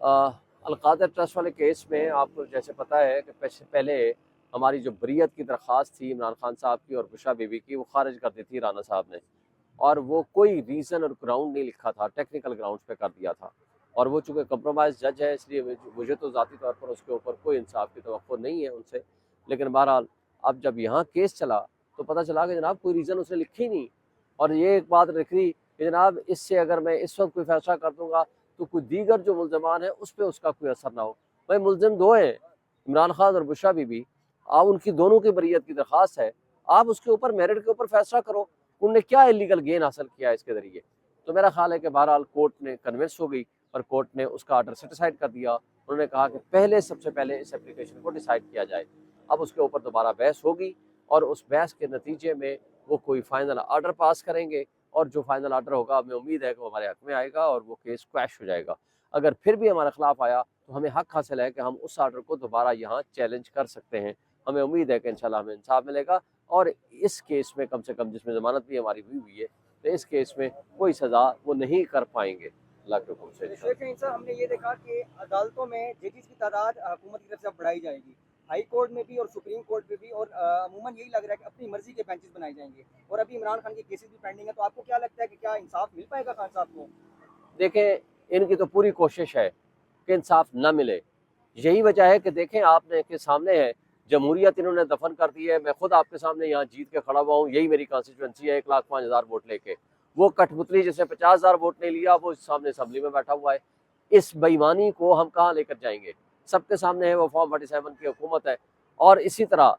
القادر trust والے case میں آپ کو جیسے پتہ ہے کہ پہلے ہماری جو بریت کی درخواست تھی عمران خان صاحب کی اور بشرا بی بی کی، وہ خارج کر دی تھی رانا صاحب نے، اور وہ کوئی ریزن اور گراؤنڈ نہیں لکھا تھا، ٹیکنیکل گراؤنڈز پہ کر دیا تھا، اور وہ چونکہ کمپرومائز جج ہے اس لیے مجھے تو ذاتی طور پر اس کے اوپر کوئی انصاف کی توقع نہیں ہے ان سے، لیکن بہرحال اب جب یہاں کیس چلا تو پتہ چلا کہ جناب کوئی ریزن اس نے لکھی نہیں، اور یہ ایک بات لکھی کہ جناب اس سے اگر میں اس وقت کوئی فیصلہ کر دوں گا تو کوئی دیگر جو ملزمان ہیں اس پہ اس کا کوئی اثر نہ ہو۔ بھائی ملزم دو ہیں، عمران خان اور بشرا بی بی، آپ ان کی دونوں کی بریت کی درخواست ہے، آپ اس کے اوپر میرٹ کے اوپر فیصلہ کرو، انہوں نے کیا انلیگل گین حاصل کیا ہے اس کے ذریعے۔ تو میرا خیال ہے کہ بہرحال کورٹ نے کنونس ہو گئی اور کورٹ نے اس کا آرڈر سیٹیسفائڈ کر دیا، انہوں نے کہا کہ سب سے پہلے اس اپلیکیشن کو ڈیسائیڈ کیا جائے، اب اس کے اوپر دوبارہ بحث ہوگی اور اس بحث کے نتیجے میں وہ کوئی فائنل آرڈر پاس کریں گے، اور جو فائنل آرڈر ہوگا ہمیں امید ہے کہ وہ ہمارے حق میں آئے گا اور وہ کیس کویش ہو جائے گا۔ اگر پھر بھی ہمارے خلاف آیا تو ہمیں حق حاصل ہے کہ ہم اس آرڈر کو دوبارہ یہاں چیلنج کر سکتے ہیں، ہمیں امید ہے کہ انشاءاللہ ہمیں انصاف ملے گا، اور اس کیس میں کم سے کم جس میں ضمانت بھی ہماری ہوئی ہے تو اس کیس میں کوئی سزا وہ نہیں کر پائیں گے اللہ کے حکم سے۔ شیخ صاحب ہم نے یہ دیکھا کہ عدالتوں میں ججز کی تعداد حکومت کی طرف سے بڑھائی جائے گی، ہائی کورٹ میں بھی اور سپریم کورٹ میں بھی، اور عموماً یہی لگ رہا ہے کہ اپنی مرضی کے بینچز بنائے جائیں گے، اور ابھی عمران خان کے کیسز بھی پینڈنگ ہے، تو آپ کو کیا لگتا ہے کہ کیا انصاف مل پائے گا خان صاحب کو؟ دیکھیں ان کی تو پوری کوشش ہے کہ انصاف نہ ملے، یہی وجہ ہے کہ دیکھیں آپ نے کے سامنے ہے جمہوریت انہوں نے دفن کر دی ہے، میں خود آپ کے سامنے یہاں جیت کے کھڑا ہوا ہوں، یہی میری کانسٹیچوئنسی ہے، 1,05,000 ووٹ لے کے، وہ کٹھ پتلی جس نے 50,000 ووٹ نہیں لیا وہ سامنے اسمبلی میں بیٹھا ہوا ہے، اس بےایمانی کو ہم کہاں لے کر جائیں گے؟ سب کے سامنے ہے وہ فارم 47 کی حکومت ہے، اور اسی طرح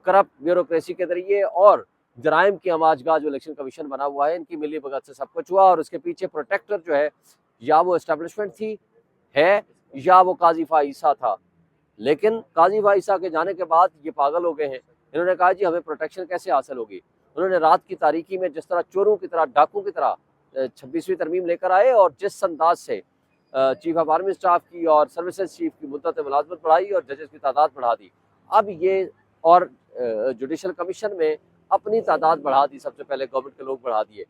کرپٹ بیوروکریسی کے ذریعے اور جرائم کی آماج گاہ جو الیکشن کمیشن بنا ہوا ہے، ان کی ملی بھگت سے سب کچھ ہوا، اور اس کے پیچھے پروٹیکٹر جو ہے یا وہ اسٹیبلشمنٹ تھی ہے یا وہ قاضی فائیسا تھا، لیکن قاضی فائیسا کے جانے کے بعد یہ پاگل ہو گئے ہیں، انہوں نے کہا جی ہمیں پروٹیکشن کیسے حاصل ہوگی، انہوں نے رات کی تاریکی میں جس طرح چوروں کی طرح ڈاکوں کی طرح 26ویں ترمیم لے کر آئے اور جس انداز سے چیف آف آرمی اسٹاف کی اور سروسز چیف کی مدت ملازمت بڑھائی اور ججز کی تعداد بڑھا دی، اب یہ اور جوڈیشل کمیشن میں اپنی تعداد بڑھا دی، سب سے پہلے گورنمنٹ کے لوگ بڑھا دیے،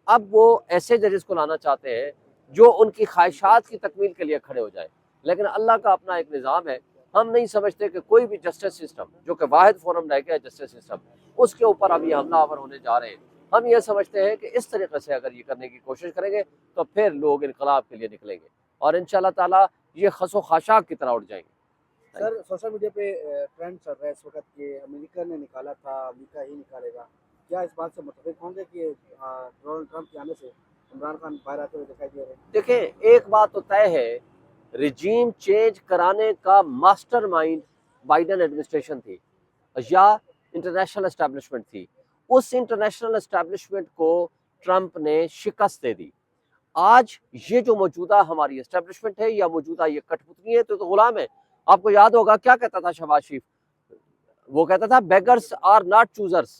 اب وہ ایسے ججز کو لانا چاہتے ہیں جو ان کی خواہشات کی تکمیل کے لیے کھڑے ہو جائیں، لیکن اللہ کا اپنا ایک نظام ہے، ہم نہیں سمجھتے کہ کوئی بھی جسٹس سسٹم جو کہ واحد فورم رہ گیا ہے جسٹس سسٹم، اس کے اوپر اب یہ حملہ آور ہونے جا رہے ہیں، ہم یہ سمجھتے ہیں کہ اس طریقے سے اگر یہ کرنے کی کوشش کریں گے تو پھر لوگ انقلاب کے لیے نکلیں گے اور انشاءاللہ تعالی یہ خس و خاشاک کی طرح اٹھ جائیں گے۔ سر سوشل میڈیا پہ ٹرینڈ چل رہا ہے اس وقت کہ امریکہ نے نکالا تھا، امریکہ ہی نکالے گا، کیا اس بات سے متفق ہوں گے کہ ڈونلڈ ٹرمپ کے آنے سے عمران خان باہر آتے ہوئے دکھائی دے رہے ہیں؟ دیکھیں ایک بات تو طے ہے، رجیم چینج کرانے کا ماسٹر مائنڈ بائیڈن ایڈمنسٹریشن تھی یا انٹرنیشنل اسٹیبلشمنٹ تھی، اس انٹرنیشنل اسٹیبلشمنٹ کو ٹرمپ نے شکست دے دی۔ آج یہ جو موجودہ ہماری اسٹیبلشمنٹ ہے یا موجودہ یہ کٹ پتلی ہے تو غلام ہے۔ آپ کو یاد ہوگا کیا کہتا تھا شہباز شریف، وہ کہتا تھا بیگرز آر ناٹ چوزرز،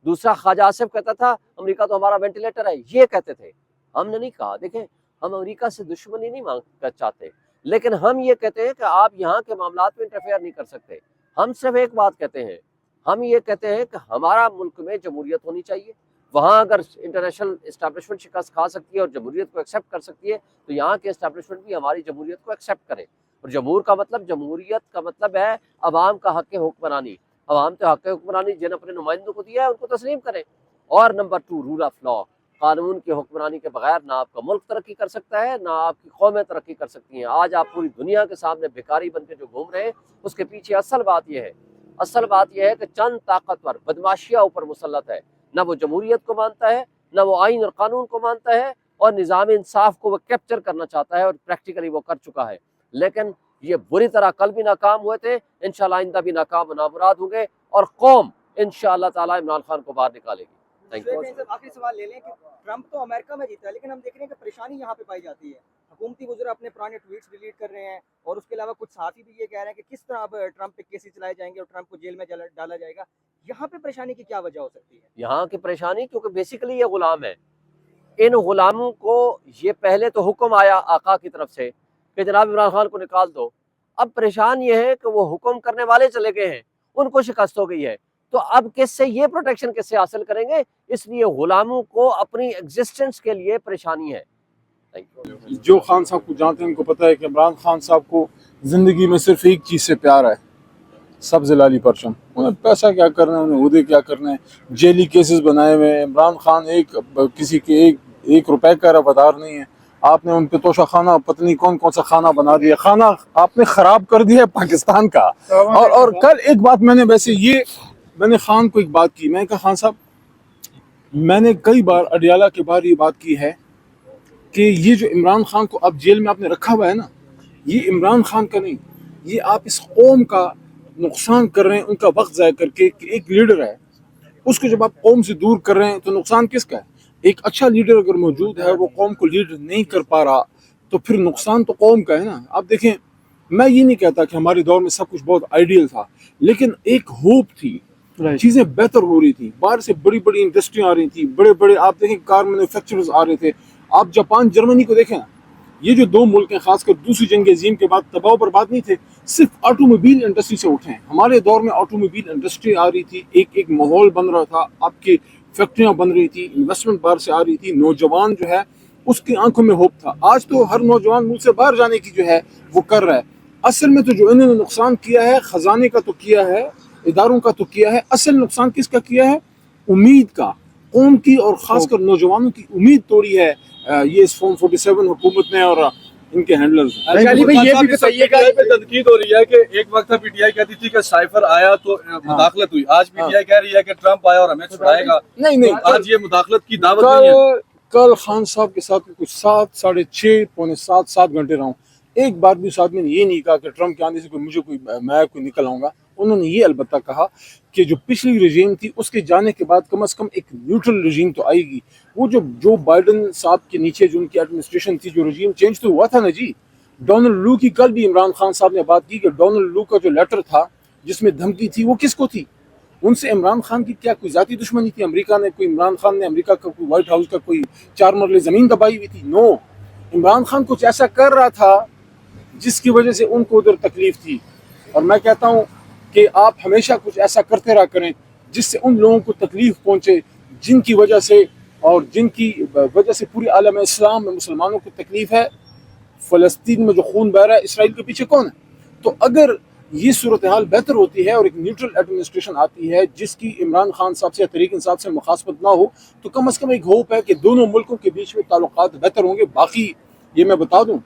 دوسرا خواجہ آصف کہتا تھا امریکہ تو ہمارا وینٹیلیٹر ہے، یہ کہتے تھے، ہم نے نہیں کہا، دیکھیں ہم امریکہ سے دشمنی نہیں مانگنا چاہتے، لیکن ہم یہ کہتے ہیں کہ آپ یہاں کے معاملات میں انٹرفیئر نہیں کر سکتے، ہم صرف ایک بات کہتے ہیں، ہم یہ کہتے ہیں کہ ہمارا ملک میں جمہوریت ہونی چاہیے، وہاں اگر انٹرنیشنل اسٹیبلشمنٹ شکست کھا سکتی ہے اور جمہوریت کو ایکسیپٹ کر سکتی ہے تو یہاں کے اسٹیبلشمنٹ بھی ہماری جمہوریت کو ایکسیپٹ کرے، اور جمہوریت کا مطلب ہے عوام کا حق حکمرانی، عوام تو حق حکمرانی جن اپنے نمائندوں کو دیا ہے ان کو تسلیم کریں، اور نمبر 2 رول آف لا، قانون کی حکمرانی کے بغیر نہ آپ کا ملک ترقی کر سکتا ہے نہ آپ کی قومیں ترقی کر سکتی ہیں۔ آج آپ پوری دنیا کے سامنے بھکاری بن کے جو گھوم رہے ہیں اس کے پیچھے اصل بات یہ ہے کہ چند طاقتور بدماشیہ اوپر مسلط ہے، نہ وہ جمہوریت کو مانتا ہے نہ وہ آئین اور قانون کو مانتا ہے، اور نظام انصاف کو وہ کیپچر کرنا چاہتا ہے اور پریکٹیکلی وہ کر چکا ہے، لیکن یہ بری طرح کل بھی ناکام ہوئے تھے، انشاءاللہ آئندہ بھی ناکام و نامراد ہوں گے اور قوم انشاءاللہ تعالی عمران خان کو باہر نکالے گی۔ آخری سوال لے لیں کہ ٹرمپ تو امریکہ میں جیتا ہے لیکن ہم دیکھ رہے ہیں کہ پریشانی یہاں پہ پائی جاتی ہے، حکومتی وزراء اپنے پرانے ٹویٹس ڈیلیٹ کر رہے ہیں، اور اس کے علاوہ کچھ صحافی بھی یہ کہہ رہے ہیں کہ کس طرح اب ٹرمپ پہ کیسز چلائے جائیں گے اور ٹرمپ کو جیل میں ڈالا جائے گا، یہاں پہ پریشانی کی کیا وجہ ہو سکتی ہے؟ یہاں کی پریشانی کیونکہ بیسیکلی یہ غلام ہے، ان غلاموں کو یہ پہلے تو حکم آیا آقا کی طرف سے کہ جناب عمران خان کو نکال دو، اب پریشان یہ ہے کہ وہ حکم کرنے والے چلے گئے ہیں، ان کو شکست ہو گئی ہے، تو اب کس سے یہ پروٹیکشن کس سے حاصل کریں گے؟ اس لیے غلاموں کو اپنی ایگزسٹنس کے لیے پریشانی ہے، تھینک یو. جو خان صاحب کو جانتے ہیں ان کو پتہ ہے کہ عمران خان صاحب کو زندگی میں صرف ایک چیز سے پیار ہے, سبز لالی پرچم. انہیں پیسہ کیا کرنا ہے, انہیں عہدے کیا کرنا ہے. جیلی کیسز بنائے ہوئے ہیں. عمران خان کسی کے ایک روپے کا رفتار نہیں ہے. آپ نے ان پہ توشہ خانہ پتہ نہیں کون کون سا کھانا بنا دیا, کھانا آپ نے خراب کر دیا ہے پاکستان کا. اور کل ایک بات میں نے خان کو ایک بات کی, میں نے کہا خان صاحب میں نے کئی بار اڈیالہ کے بار یہ بات کی ہے کہ یہ جو عمران خان کو اب جیل میں آپ نے رکھا ہوا ہے نا, یہ عمران خان کا نہیں, یہ آپ اس قوم کا نقصان کر رہے ہیں, ان کا وقت ضائع کر کے. کہ ایک لیڈر ہے, اس کو جب آپ قوم سے دور کر رہے ہیں تو نقصان کس کا ہے؟ ایک اچھا لیڈر اگر موجود ہے, وہ قوم کو لیڈ نہیں کر پا رہا, تو پھر نقصان تو قوم کا ہے نا. آپ دیکھیں, میں یہ نہیں کہتا کہ ہمارے دور میں سب کچھ بہت آئیڈیل تھا, لیکن ایک ہوپ تھی, چیزیں بہتر ہو رہی تھیں, باہر سے بڑی بڑی انڈسٹریاں آ رہی تھیں, بڑے بڑے آپ دیکھیں کار مینوفیکچررز آ رہے تھے. آپ جاپان جرمنی کو دیکھیں, یہ جو دو ملک ہیں خاص کر دوسری جنگ عظیم کے بعد تباہ و برباد نہیں تھے, صرف آٹو موبائل انڈسٹری سے اٹھے ہیں. ہمارے دور میں آٹو موبائل انڈسٹری آ رہی تھی, ایک ماحول بن رہا تھا, آپ کی فیکٹریاں بن رہی تھی, انویسٹمنٹ باہر سے آ رہی تھی, نوجوان جو ہے اس کی آنکھوں میں ہوپ تھا. آج تو ہر نوجوان ملک سے باہر جانے کی جو ہے وہ کر رہا ہے. اصل میں تو جو انہوں نے نقصان کیا ہے, خزانے کا تو کیا ہے, اداروں کا تو کیا ہے, اصل نقصان کس کا کیا ہے؟ امید کا, قوم کی, اور خاص کر نوجوانوں کی امید توڑی ہے یہ اس فارم 47 حکومت نے اور ان کے ہینڈلرز. علی بھائی یہ بھی بتائیے گا, تنقید ہو رہی ہے کہ ایک وقت تھا پی ٹی آئی کہتی تھی کہ سائفر آیا تو مداخلت ہوئی, آج پی ٹی آئی کہہ رہی ہے کہ ٹرمپ آیا اور ہمیں چھڑائے گا. نہیں, آج یہ مداخلت کی دعوت نہیں ہے. کل خان صاحب کے ساتھ کچھ 7 پونے 7 گھنٹے رہا ہوں, ایک بار بھی اس آدمی نے یہ نہیں کہا کہ ٹرمپ کے آنے سے میں کوئی نکل آؤں گا. انہوں نے یہ البتہ کہا کہ جو پچھلی رجیم تھی اس کے جانے کے بعد کم از کم ایک نیوٹرل رجیم تو آئے گی. وہ جو بائیڈن صاحب کے نیچے جو ان کی ایڈمنسٹریشن تھی, جو رجیم چینج تو ہوا تھا نا جی. ڈونلڈ لو کی کل بھی عمران خان صاحب نے بات کی کہ ڈونلڈ لو کا جو لیٹر تھا جس میں دھمکی تھی وہ کس کو تھی؟ ان سے عمران خان کی کیا کوئی ذاتی دشمنی تھی؟ امریکہ نے کوئی, عمران خان نے امریکہ کا کوئی وائٹ ہاؤس کا کوئی 4 مرلے زمین دبائی ہوئی تھی؟ نو. عمران خان کچھ ایسا کر رہا تھا جس کی وجہ سے ان کو ادھر تکلیف تھی. اور میں کہتا ہوں کہ آپ ہمیشہ کچھ ایسا کرتے رہا کریں جس سے ان لوگوں کو تکلیف پہنچے, جن کی وجہ سے اور جن کی وجہ سے پوری عالم اسلام میں مسلمانوں کو تکلیف ہے. فلسطین میں جو خون بہ رہا ہے, اسرائیل کے پیچھے کون ہے؟ تو اگر یہ صورتحال بہتر ہوتی ہے اور ایک نیوٹرل ایڈمنسٹریشن آتی ہے جس کی عمران خان صاحب سے یا تحریک انصاف سے مخاصمت نہ ہو, تو کم از کم ایک ہوپ ہے کہ دونوں ملکوں کے بیچ میں تعلقات بہتر ہوں گے. باقی یہ میں بتا دوں,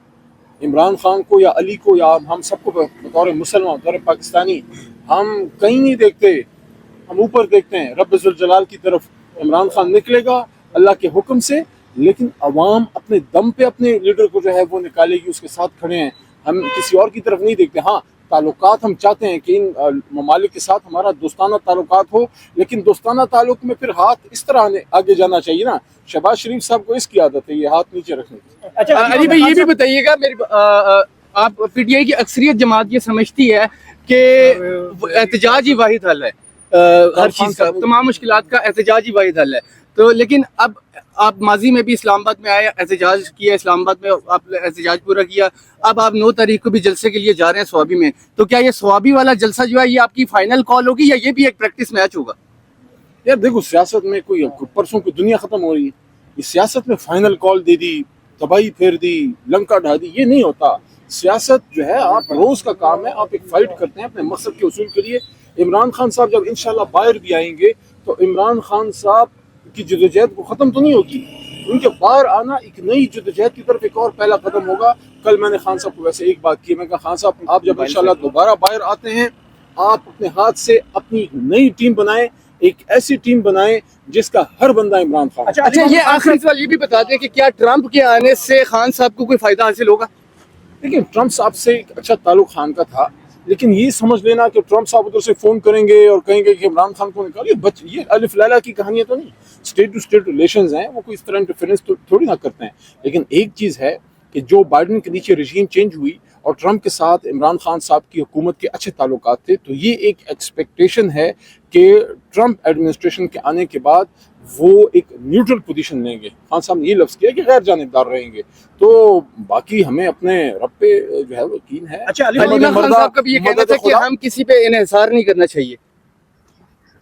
عمران خان کو یا علی کو یا ہم سب کو بطور مسلمان, بطور پاکستانی, ہم کہیں نہیں دیکھتے, ہم اوپر دیکھتے ہیں رب ذوالجلال کی طرف. عمران خان نکلے گا اللہ کے حکم سے, لیکن عوام اپنے دم پہ اپنے لیڈر کو جو ہے وہ نکالے گی, اس کے ساتھ کھڑے ہیں. ہم کسی اور کی طرف نہیں دیکھتے. ہاں تعلقات ہم چاہتے ہیں کہ ان ممالک کے ساتھ ہمارا دوستانہ تعلقات ہو, لیکن دوستانہ تعلق میں پھر ہاتھ اس طرح آگے جانا چاہیے نا. شہباز شریف صاحب کو اس کی عادت ہے یہ ہاتھ نیچے رکھنے کی. اچھا علی بھائی یہ بھی بتائیے گا, آپ پی ٹی آئی کی اکثریت جماعت یہ سمجھتی ہے کہ احتجاج ہی واحد حل ہے ہر چیز کا, تمام مشکلات کا احتجاج ہی واحد حل ہے. تو لیکن اب آپ ماضی میں بھی اسلام آباد میں آئے, احتجاج کیا, اسلام آباد میں آپ احتجاج پورا کیا, اب آپ 9 تاریخ کو بھی جلسے کے لیے جا رہے ہیں سوابی میں. تو کیا یہ سوابی والا جلسہ جو ہے یہ آپ کی فائنل کال ہوگی یا یہ بھی ایک پریکٹس میچ ہوگا؟ یار دیکھو, سیاست میں کوئی پرسوں کی دنیا ختم ہو رہی ہے, یہ سیاست میں فائنل کال دے دی, تباہی پھیر دی, لنکا ڈھا دی, یہ نہیں ہوتا. سیاست جو ہے آپ روز کا کام ہے, آپ ایک فائٹ کرتے ہیں اپنے مقصد کے حصول کے لیے. عمران خان صاحب جب انشاءاللہ باہر بھی آئیں گے تو عمران خان صاحب کی جدوجہد کو ختم تو نہیں ہوگی, ان کے باہر آنا ایک نئی جدوجہد کی طرف ایک اور پہلا قدم ہوگا. کل میں نے خان صاحب کو ویسے ایک بات کی, میں کہا خان صاحب آپ جب انشاءاللہ دوبارہ باہر آتے ہیں, آپ اپنے ہاتھ سے اپنی نئی ٹیم بنائیں, ایک ایسی ٹیم بنائیں جس کا ہر بندہ عمران خان. اچھا یہ آخری سوال یہ بھی بتا دیں کہ کیا ٹرمپ کے آنے سے خان صاحب کو کوئی فائدہ حاصل ہوگا؟ لیکن ٹرمپ صاحب سے ایک اچھا تعلق خان کا تھا, لیکن یہ سمجھ لینا کہ ٹرمپ صاحب ادھر سے فون کریں گے اور کہیں گے کہ عمران خان کو نکالیے, یہ الف لیلا کی کہانیاں تو نہیں. اسٹیٹ ٹو اسٹیٹ ریلیشنز ہیں, وہ کوئی اس طرح انٹرفیرنس تھوڑی نہ کرتے ہیں. لیکن ایک چیز ہے کہ جو بائیڈن کے نیچے رجیم چینج ہوئی اور ٹرمپ کے ساتھ عمران خان صاحب کی حکومت کے اچھے تعلقات تھے, تو یہ ایک ایکسپیکٹیشن ہے کہ ٹرمپ ایڈمنسٹریشن کے آنے کے بعد وہ ایک نیوٹرل پوزیشن لیں گے. خان صاحب نے یہ لفظ کیا کہ غیر جانبدار رہیں گے. تو باقی ہمیں اپنے رب پہ جو ہے وہ یقین ہے. اچھا علی خان صاحب کا بھی یہ کہنا تھا کہ ہم کسی پہ انحصار نہیں کرنا چاہیے.